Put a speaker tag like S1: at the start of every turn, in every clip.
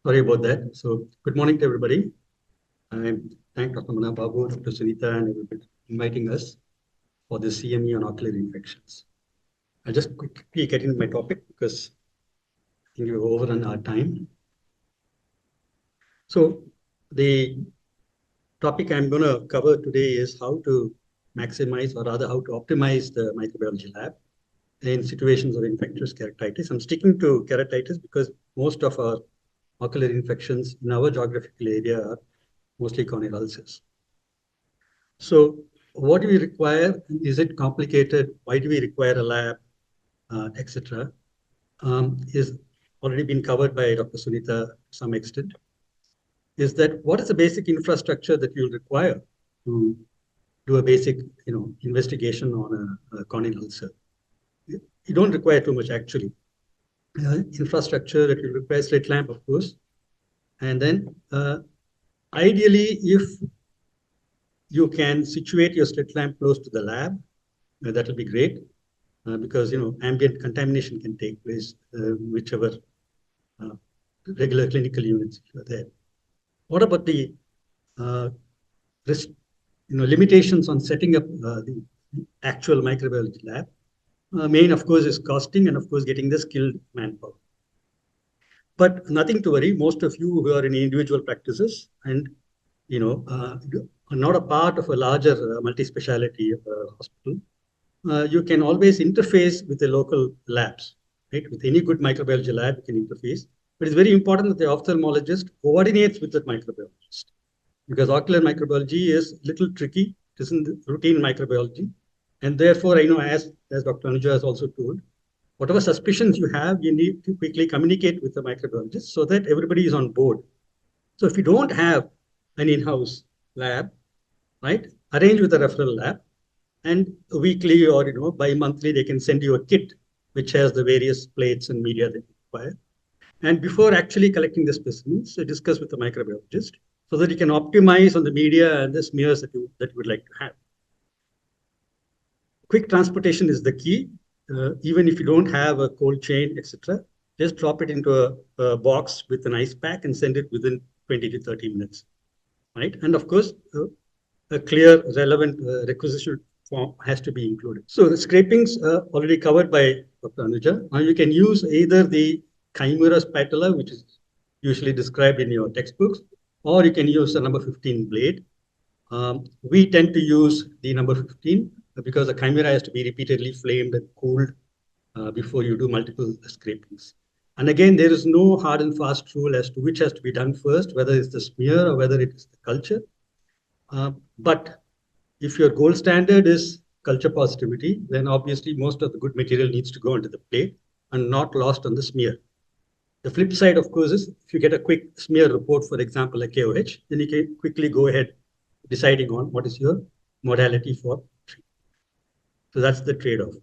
S1: Sorry about that. So, good morning to everybody. I thank Dr. Mana Babu, Dr. Sunita, and everybody inviting us for the CME on ocular infections. I'll just quickly get into my topic because I think we've overrun our time. So, the topic I'm going to cover today is how to maximize, or rather, how to optimize the microbiology lab in situations of infectious keratitis. I'm sticking to keratitis because most of our ocular infections in our geographical area are mostly corneal ulcers. So what do we require? Is it complicated? Why do we require a lab, etc.? Is already been covered by Dr. Sunita to some extent. Is that what is the basic infrastructure that you'll require to do a basic, investigation on a corneal ulcer? You don't require too much actually. Infrastructure that you require slit lamp, of course, and then ideally, if you can situate your slit lamp close to the lab, that will be great. Because ambient contamination can take place whichever regular clinical units are there. What about the limitations on setting up the actual microbiology lab? Main, of course, is costing and, of course, getting the skilled manpower. But nothing to worry. Most of you who are in individual practices and are not a part of a larger multi-speciality hospital, you can always interface with the local labs, right? With any good microbiology lab, you can interface. But it's very important that the ophthalmologist coordinates with the microbiologist, because ocular microbiology is a little tricky. It isn't routine microbiology. And therefore, as Dr. Anuja has also told, whatever suspicions you have, you need to quickly communicate with the microbiologist so that everybody is on board. So if you don't have an in-house lab, right, arrange with a referral lab, and weekly or bi-monthly, they can send you a kit which has the various plates and media that you require. And before actually collecting the specimens, discuss with the microbiologist so that you can optimize on the media and the smears that you would like to have. Quick transportation is the key. Even if you don't have a cold chain, etc., just drop it into a box with an ice pack and send it within 20 to 30 minutes, right? And of course, a clear, relevant requisition form has to be included. So the scrapings are already covered by Dr. Anuja. Now you can use either the chimera spatula, which is usually described in your textbooks, or you can use the number 15 blade. We tend to use the number 15 because the chimera has to be repeatedly flamed and cooled before you do multiple scrapings. And again, there is no hard and fast rule as to which has to be done first, whether it's the smear or whether it is the culture. But if your gold standard is culture positivity, then obviously most of the good material needs to go onto the plate and not lost on the smear. The flip side, of course, is if you get a quick smear report, for example, a KOH, then you can quickly go ahead deciding on what is your modality for treatment. So that's the trade-off.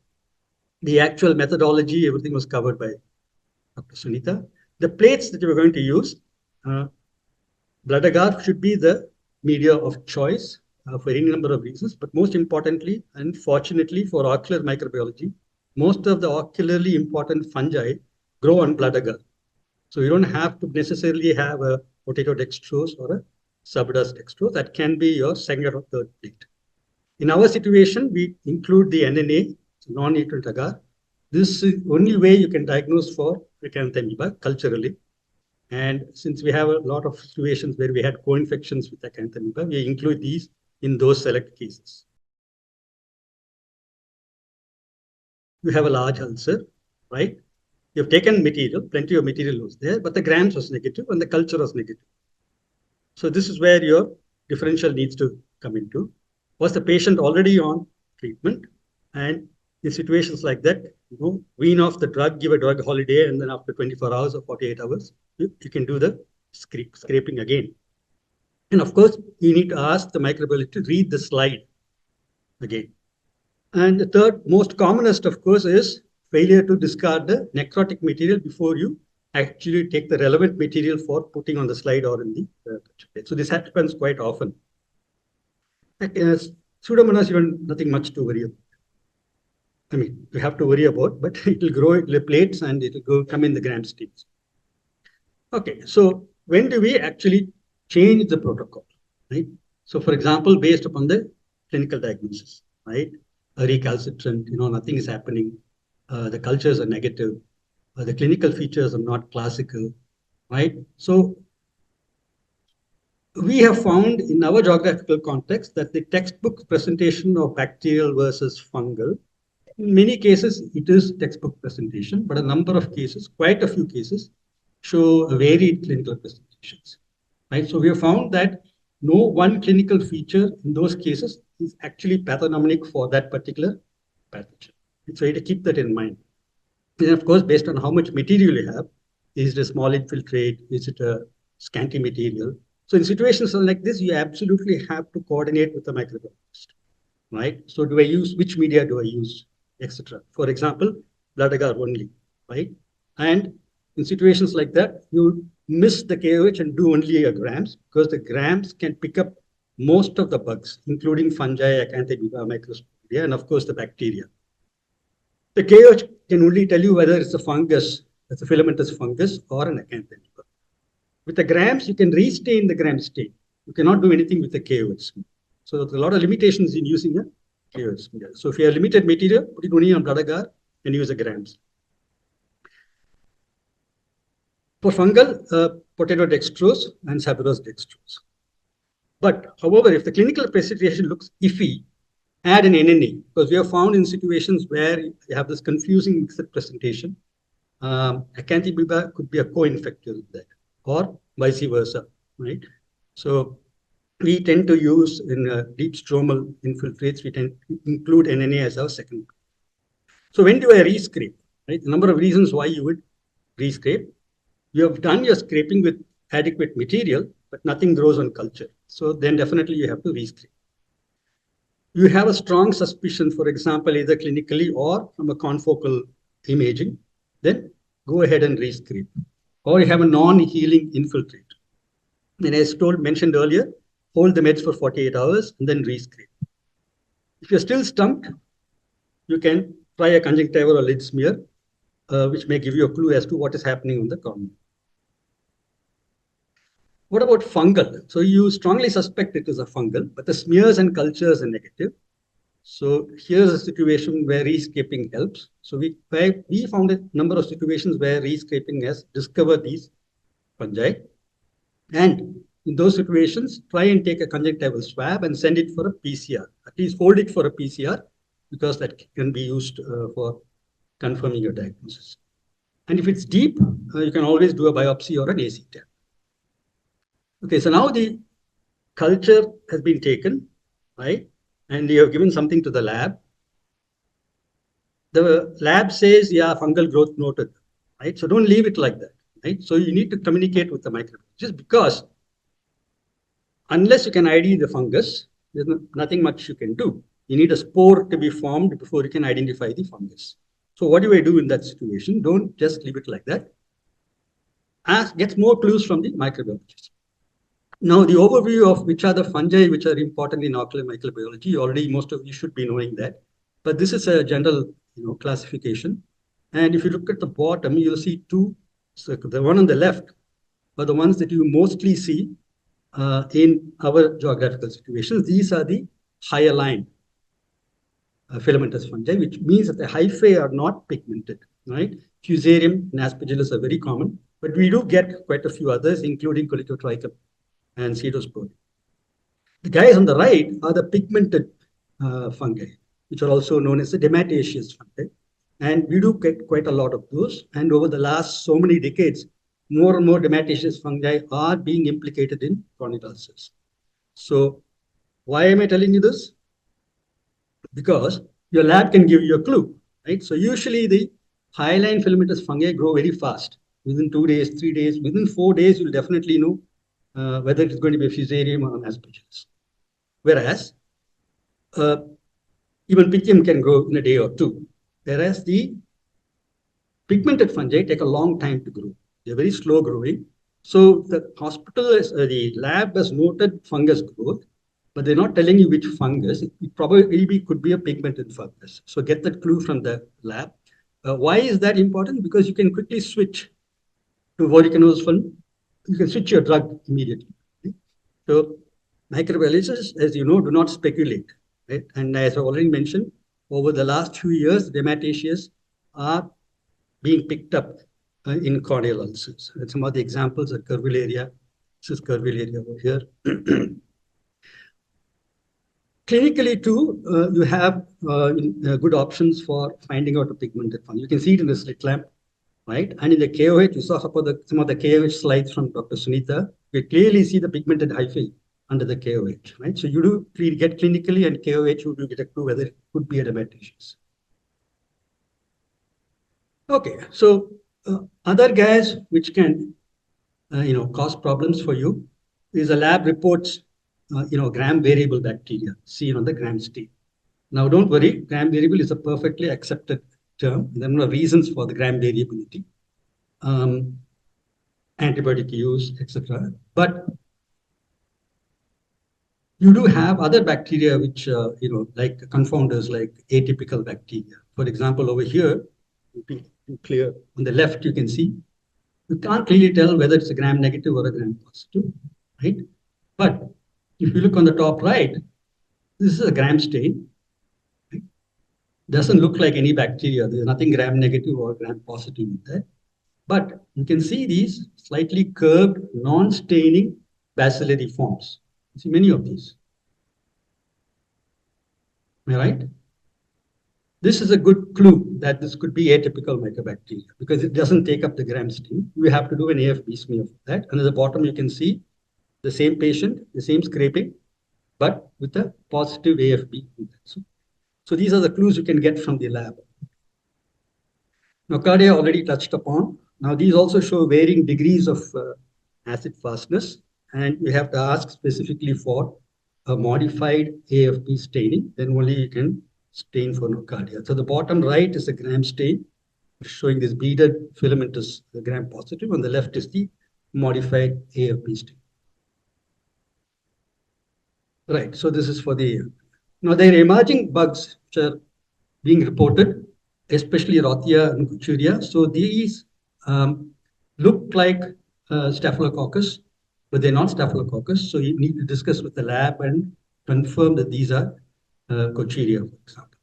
S1: The actual methodology, everything was covered by Dr. Sunita. The plates that you are going to use, blood agar should be the media of choice for any number of reasons, but most importantly, and fortunately for ocular microbiology, most of the ocularly important fungi grow on blood agar. So you don't have to necessarily have a potato dextrose or a subdust dextrose. That can be your second or third plate. In our situation, we include the NNA, non-neutral agar. This is the only way you can diagnose for acanthamoeba culturally. And since we have a lot of situations where we had co-infections with acanthamoeba, we include these in those select cases. You have a large ulcer, right? You've taken material, plenty of material was there, but the grams was negative and the culture was negative. So this is where your differential needs to come into. Was the patient already on treatment? And in situations like that, wean off the drug, give a drug holiday, and then after 24 hours or 48 hours, you can do the scraping again. And of course, you need to ask the microbiologist to read the slide again. And the third most commonest, of course, is failure to discard the necrotic material before you actually take the relevant material for putting on the slide or in the plate. So this happens quite often. Pseudomonas, nothing much to worry about. I mean, you have to worry about, but it will grow in the plates and it will come in the gram stains. Okay, so when do we actually change the protocol, right? So for example, based upon the clinical diagnosis, right? A recalcitrant, nothing is happening. The cultures are negative. The clinical features are not classical, right? So we have found in our geographical context that the textbook presentation of bacterial versus fungal, in many cases, it is textbook presentation, but a number of cases, quite a few cases, show varied clinical presentations, right? So we have found that no one clinical feature in those cases is actually pathognomonic for that particular pathogen. So you have to keep that in mind. And of course, based on how much material you have, is it a small infiltrate? Is it a scanty material? So in situations like this, you absolutely have to coordinate with the microbiologist, right? So do I use, which media do I use, etc. For example, blood agar only, right? And in situations like that, you miss the KOH and do only a grams because the grams can pick up most of the bugs, including fungi, Acanthamoeba, microsporidia, and of course the bacteria. The KOH can only tell you whether it's a fungus, it's a filamentous fungus or an Acanthamoeba. With the grams, you can restain the gram stain. You cannot do anything with the KOH. So there's a lot of limitations in using a KOH. So if you have limited material, put it only on blood agar and use the grams. For fungal, potato dextrose and saccharose dextrose. But however, if the clinical presentation looks iffy, add an NNA, because we have found in situations where you have this confusing mixed presentation, Acanthamoeba could be a co-infector with that, or vice versa, right? So we tend to use in deep stromal infiltrates, we tend to include NNA as our second. So when do I rescrape, right? The number of reasons why you would rescrape. You have done your scraping with adequate material, but nothing grows on culture. So then definitely you have to rescrape. You have a strong suspicion, for example, either clinically or from a confocal imaging, then go ahead and rescrape. Or you have a non-healing infiltrate. And as mentioned earlier, hold the meds for 48 hours and then rescrape. If you're still stumped, you can try a conjunctival or lid smear, which may give you a clue as to what is happening on the cornea. What about fungal? So you strongly suspect it is a fungal, but the smears and cultures are negative. So here's a situation where rescraping helps. So we found a number of situations where rescraping has discovered these fungi. And in those situations, try and take a conjunctival swab and send it for a PCR. At least hold it for a PCR because that can be used for confirming your diagnosis. And if it's deep, you can always do a biopsy or an AC test. Okay, so now the culture has been taken, right? And you have given something to the lab. The lab says, yeah, fungal growth noted, right? So don't leave it like that, right? So you need to communicate with the microbiologist because unless you can ID the fungus, there's nothing much you can do. You need a spore to be formed before you can identify the fungus. So what do I do in that situation? Don't just leave it like that. Get more clues from the microbiologist. Now, the overview of which are the fungi which are important in ocular microbiology, already most of you should be knowing that. But this is a general classification. And if you look at the bottom, you'll see two. So the one on the left are the ones that you mostly see in our geographical situations. These are the higher line filamentous fungi, which means that the hyphae are not pigmented, right? Fusarium and Aspergillus are very common, but we do get quite a few others, including Colitotrichum and Pseudosporium. The guys on the right are the pigmented fungi, which are also known as the dematiaceous fungi. And we do get quite a lot of those. And over the last so many decades, more and more dematiaceous fungi are being implicated in chronic ulcers. So why am I telling you this? Because your lab can give you a clue, right? So usually the high-line filamentous fungi grow very fast. Within 2 days, 3 days, within 4 days, you'll definitely know whether it's going to be a Fusarium or an Aspergillus. Whereas even Pythium can grow in a day or two. Whereas the pigmented fungi take a long time to grow. They're very slow growing. So the hospital, the lab has noted fungus growth, but they're not telling you which fungus. It probably could be a pigmented fungus. So get that clue from the lab. Why is that important? Because you can quickly switch to voriconose film you can switch your drug immediately. Right? So microbiologists, as you know, do not speculate. Right? And as I already mentioned, over the last few years, dermatitious are being picked up in corneal ulcers. And some of the examples are curvularia. This is curvularia over here. Clinically, too, you have good options for finding out a pigmented fungus. You can see it in the slit lamp, right? And in the KOH, you saw some of the KOH slides from Dr. Sunita. You clearly see the pigmented hyphae under the KOH, right? So you do get clinically and KOH, you do get a clue whether it could be a dermatitis. Okay, so other gas which can cause problems for you is a lab reports gram variable bacteria seen on the gram stain. Now don't worry, gram variable is a perfectly accepted term. There are no reasons for the gram variability, antibiotic use, etc. But you do have other bacteria which like confounders, like atypical bacteria. For example, over here, to be clear, on the left you can see you can't really tell whether it's a gram negative or a gram positive, right? But if you look on the top right, this is a gram stain. Right? Doesn't look like any bacteria. There's nothing gram negative or gram positive in there. But you can see these slightly curved, non-staining bacillary forms. You see many of these. Am I right? This is a good clue that this could be atypical mycobacteria because it doesn't take up the gram stain. We have to do an AFB smear for that. And at the bottom, you can see the same patient, the same scraping, but with a positive AFB. So these are the clues you can get from the lab. Nocardia already touched upon. Now these also show varying degrees of acid fastness, and you have to ask specifically for a modified AFB staining, then only you can stain for nocardia. So the bottom right is a gram stain, showing this beaded filamentous gram positive. On the left is the modified AFB stain. Right, so this is for the, now there are emerging bugs which are being reported, especially Rothia and Guchuria. So these look like Staphylococcus, but they're not Staphylococcus. So you need to discuss with the lab and confirm that these are Cochiria, for example.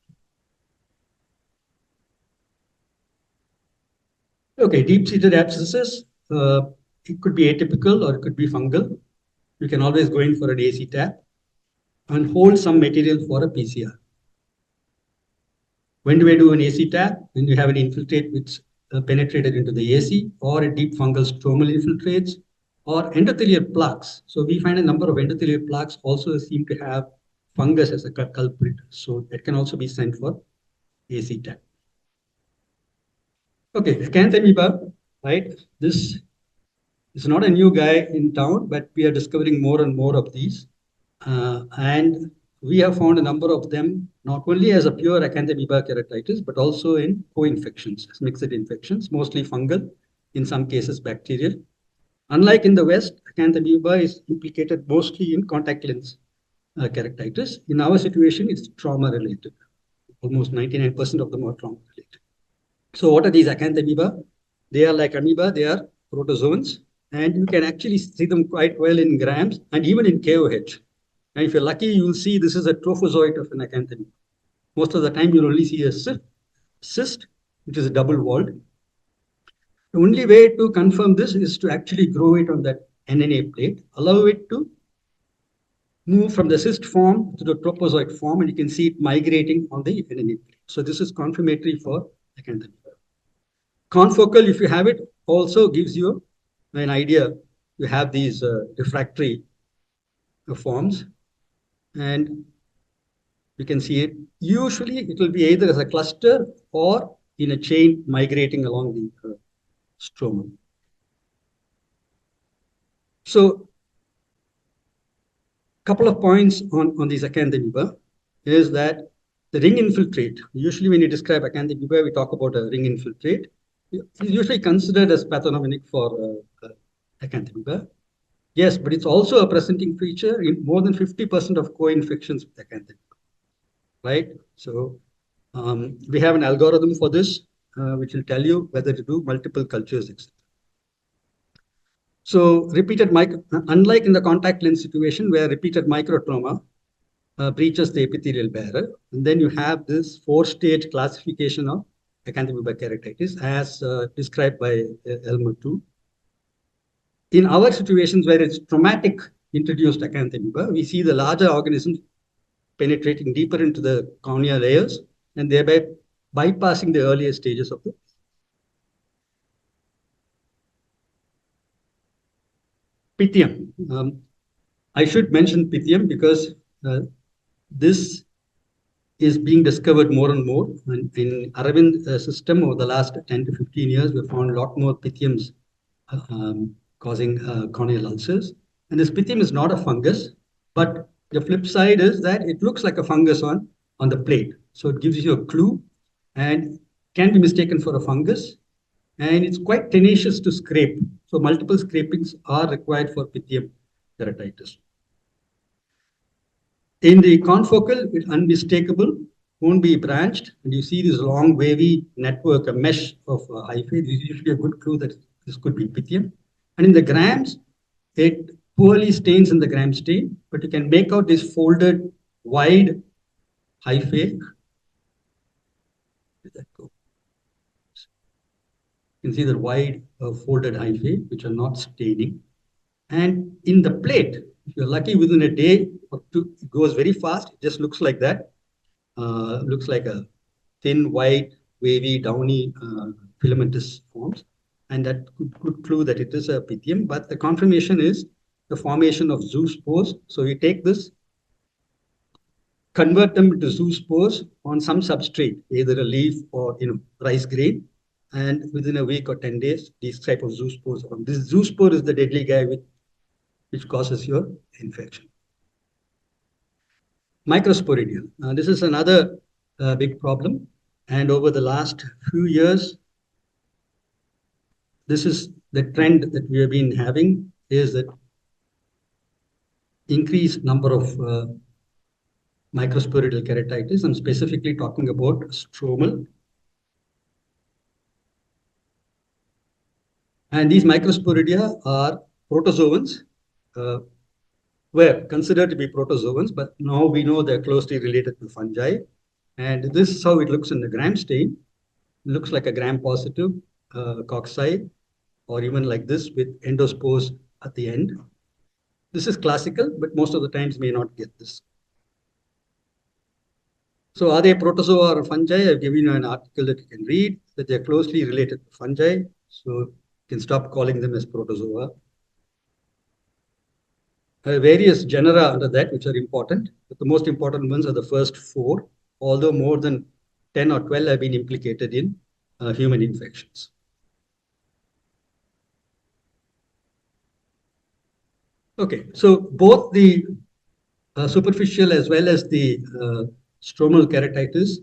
S1: Okay, deep-seated abscesses. It could be atypical or it could be fungal. You can always go in for an AC tap and hold some material for a PCR. When do I do an AC tap? When you have an infiltrate which penetrated into the AC, or a deep fungal stromal infiltrates, or endothelial plaques. So we find a number of endothelial plaques also seem to have fungus as a culprit. So that can also be sent for AC tap. Okay, acanthamoeba, right? This is not a new guy in town, but we are discovering more and more of these. And we have found a number of them, not only as a pure acanthamoeba keratitis, but also in co-infections, mixed infections, mostly fungal, in some cases bacterial. Unlike in the West, acanthamoeba is implicated mostly in contact lens keratitis. In our situation, it's trauma-related. Almost 99% of them are trauma-related. So what are these acanthamoeba? They are like amoeba, they are protozoans, and you can actually see them quite well in grams and even in KOH. And if you're lucky, you'll see this is a trophozoite of an acanthamoeba. Most of the time, you'll only see a cyst, which is a double-walled. The only way to confirm this is to actually grow it on that NNA plate, allow it to move from the cyst form to the trophozoite form, and you can see it migrating on the NNA plate. So this is confirmatory for acanthamoeba. Confocal, if you have it, also gives you an idea. You have these refractory forms, and you can see it. Usually, it will be either as a cluster or in a chain migrating along the stroma. So, a couple of points on these acanthamoeba is that the ring infiltrate, usually when you describe acanthamoeba, we talk about a ring infiltrate. It's usually considered as pathognomonic for acanthamoeba. Yes, but it's also a presenting feature in more than 50% of co-infections with acanthamoeba, right? So we have an algorithm for this, which will tell you whether to do multiple cultures, etc. So unlike in the contact lens situation where repeated microtrauma breaches the epithelial barrier, and then you have this four-stage classification of acanthamoeba keratitis as described by Elmer II. In our situations where it's traumatic introduced acanthamoeba, we see the larger organisms penetrating deeper into the cornea layers and thereby bypassing the earlier stages of the pythium. I should mention pythium because this is being discovered more and more. And in Aravind system over the last 10 to 15 years, we've found a lot more pythiums causing corneal ulcers. And this pythium is not a fungus, but the flip side is that it looks like a fungus on the plate. So it gives you a clue and can be mistaken for a fungus. And it's quite tenacious to scrape. So multiple scrapings are required for pythium keratitis. In the confocal, it's unmistakable, won't be branched, and you see this long wavy network, a mesh of hyphae. This is usually a good clue that this could be pythium. And in the grams, it poorly stains in the gram stain, but you can make out this folded, wide hyphae. Where did that go? You can see the wide folded hyphae, which are not staining. And in the plate, if you're lucky, within a day or two, it goes very fast. It just looks like that. Looks like a thin, white, wavy, downy filamentous forms. And that could clue that it is a pythium. But the confirmation is the formation of zoospores. So we take this, convert them into zoospores on some substrate, either a leaf or rice grain. And within a week or 10 days, these type of zoospores. This zoospore is the deadly guy which causes your infection. Microsporidia. This is another big problem. And over the last few years, this is the trend that we have been having, is that increased number of microsporidial keratitis. I'm specifically talking about stromal. And these microsporidia are protozoans, were considered to be protozoans, but now we know they're closely related to fungi. And this is how it looks in the gram stain. It looks like a gram-positive cocci, or even like this with endospores at the end. This is classical, but most of the times may not get this. So are they protozoa or fungi? I've given you an article that you can read, that they're closely related to fungi. So you can stop calling them as protozoa. Various genera under that, which are important, but the most important ones are the first four, although more than 10 or 12 have been implicated in human infections. Okay, so both the superficial as well as the stromal keratitis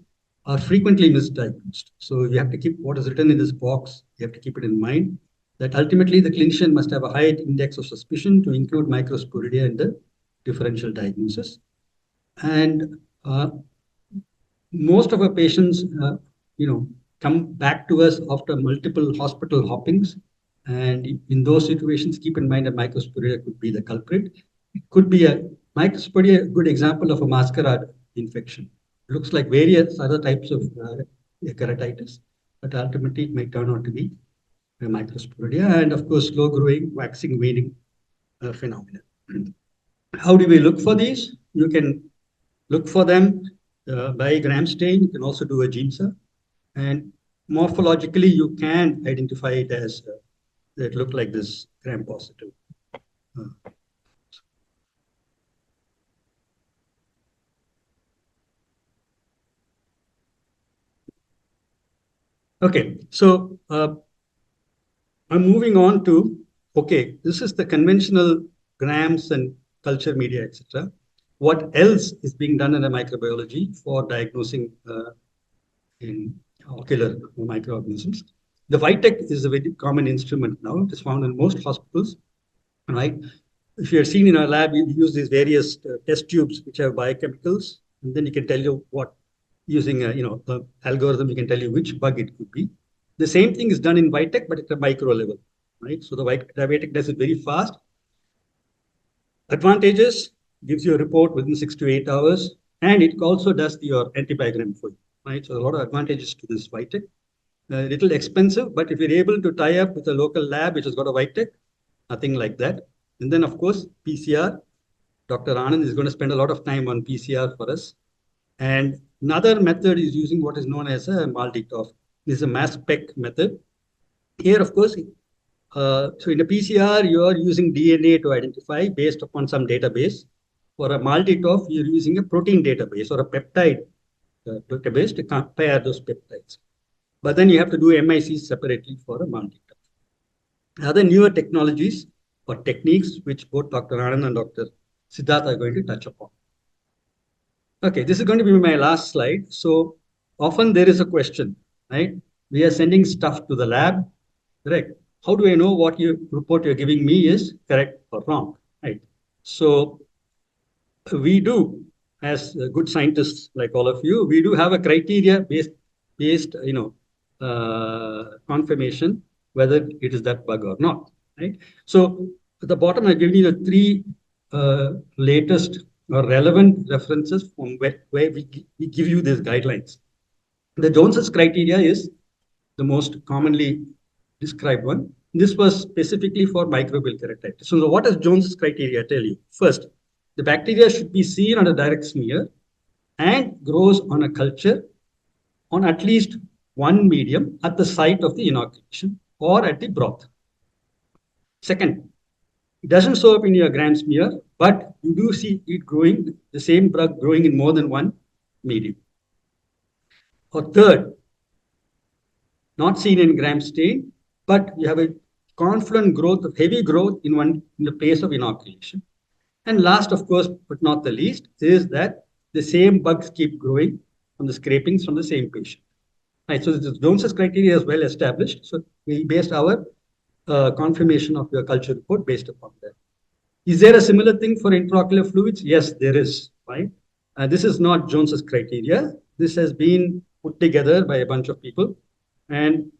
S1: are frequently misdiagnosed. So you have to keep what is written in this box, you have to keep it in mind, that ultimately the clinician must have a high index of suspicion to include microsporidia in the differential diagnosis. And most of our patients, come back to us after multiple hospital hoppings. And in those situations, keep in mind that microsporidia could be the culprit. It could be microsporidia, a good example of a masquerade infection. It looks like various other types of keratitis, but ultimately it may turn out to be microsporidia, and of course, slow growing, waxing, waning phenomena. How do we look for these? You can look for them by gram stain. You can also do a GIMSA. And morphologically, you can identify it as it looked like this gram positive. Okay, so I'm moving on to, okay, this is the conventional grams and culture media, etc. What else is being done in the microbiology for diagnosing in ocular microorganisms? The Vitek is a very common instrument now. It is found in most hospitals, right? If you're seen in our lab, we use these various test tubes which have biochemicals, and then you can tell you what, using the algorithm, you can tell you which bug it could be. The same thing is done in Vitek, but at a micro level, right? So the diabetic does it very fast. Advantages, gives you a report within 6 to 8 hours, and it also does your antibiogram for you, right? So a lot of advantages to this Vitek. A little expensive, but if you're able to tie up with a local lab which has got a Vitek, nothing like that. And then of course, PCR, Dr. Anand is going to spend a lot of time on PCR for us. And another method is using what is known as a multi-TOF. This is a mass spec method. Here, of course, so in a PCR, you are using DNA to identify based upon some database. For a multi-TOF, you're using a protein database or a peptide database to compare those peptides. But then you have to do MIC separately for a multi-TOF. Other newer technologies or techniques, which both Dr. Anand and Dr. Siddharth are going to touch upon. Okay, this is going to be my last slide. So often there is a question, right? We are sending stuff to the lab, correct? How do I know what your report you're giving me is correct or wrong, right? So we do, as good scientists like all of you, we do have a criteria based confirmation whether it is that bug or not, right? So at the bottom, I've given you the three latest or relevant references from where we give you these guidelines. The Jones's criteria is the most commonly described one. This was specifically for microbial keratitis. So what does Jones's criteria tell you? First, the bacteria should be seen on a direct smear and grows on a culture on at least one medium at the site of the inoculation or at the broth. Second, it doesn't show up in your gram smear, but you do see it growing, the same drug growing in more than one medium. Or third, not seen in gram stain, but you have a confluent growth of heavy growth in the place of inoculation. And last, of course, but not the least, is that the same bugs keep growing from the scrapings from the same patient. Right, so the Jones's criteria is well established. So we based our confirmation of your culture report based upon that. Is there a similar thing for intraocular fluids? Yes, there is. Right. This is not Jones's criteria. This has been put together by a bunch of people, and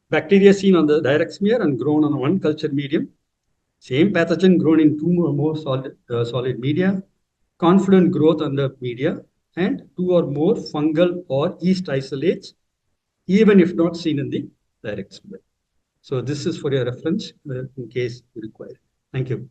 S1: bacteria seen on the direct smear and grown on one culture medium. Same pathogen grown in two or more solid media, confluent growth on the media, and two or more fungal or yeast isolates, even if not seen in the direct smear. So this is for your reference in case you require. Thank you.